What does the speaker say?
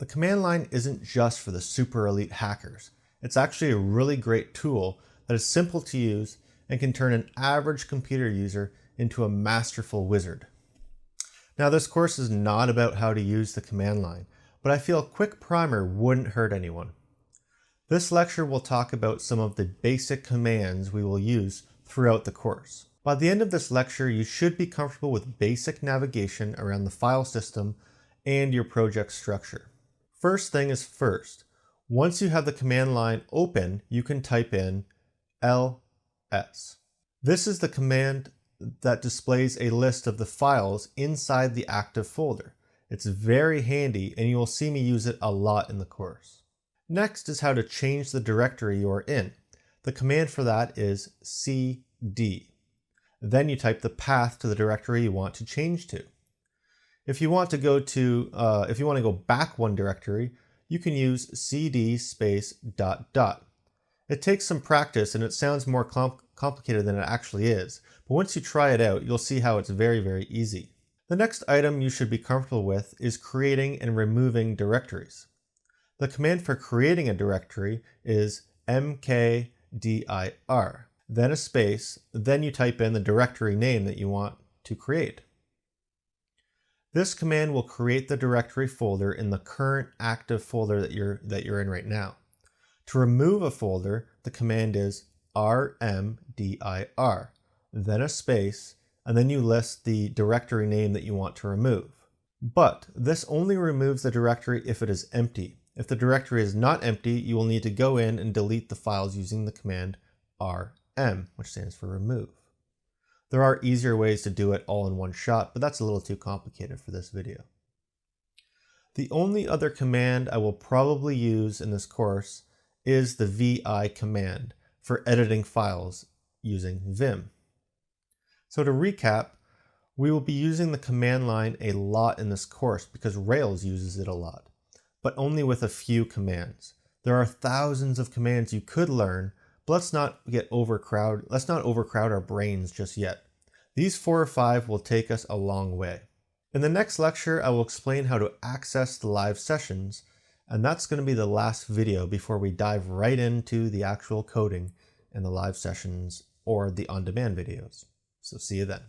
The command line isn't just for the super elite hackers. It's actually a really great tool that is simple to use and can turn an average computer user into a masterful wizard. Now, this course is not about how to use the command line, but I feel a quick primer wouldn't hurt anyone. This lecture will talk about some of the basic commands we will use throughout the course. By the end of this lecture, you should be comfortable with basic navigation around the file system and your project structure. First thing is first. Once you have the command line open, you can type in ls. This is the command that displays a list of the files inside the active folder. It's very handy and you will see me use it a lot in the course. Next is how to change the directory you are in. The command for that is cd. Then you type the path to the directory you want to change to. If you want to go back one directory, you can use cd space ... It takes some practice and it sounds more complicated than it actually is, but once you try it out, you'll see how it's very, very easy. The next item you should be comfortable with is creating and removing directories. The command for creating a directory is mkdir, then a space, then you type in the directory name that you want to create. This command will create the directory folder in the current active folder that you're in right now. To remove a folder, the command is rmdir, then a space, and then you list the directory name that you want to remove. But this only removes the directory if it is empty. If the directory is not empty, you will need to go in and delete the files using the command rm, which stands for remove. There are easier ways to do it all in one shot, but that's a little too complicated for this video. The only other command I will probably use in this course is the vi command for editing files using Vim. So to recap, we will be using the command line a lot in this course because Rails uses it a lot, but only with a few commands. There are thousands of commands you could learn, but let's not overcrowd our brains just yet. These 4 or 5 will take us a long way. In the next lecture, I will explain how to access the live sessions, and that's going to be the last video before we dive right into the actual coding in the live sessions or the on-demand videos. So see you then.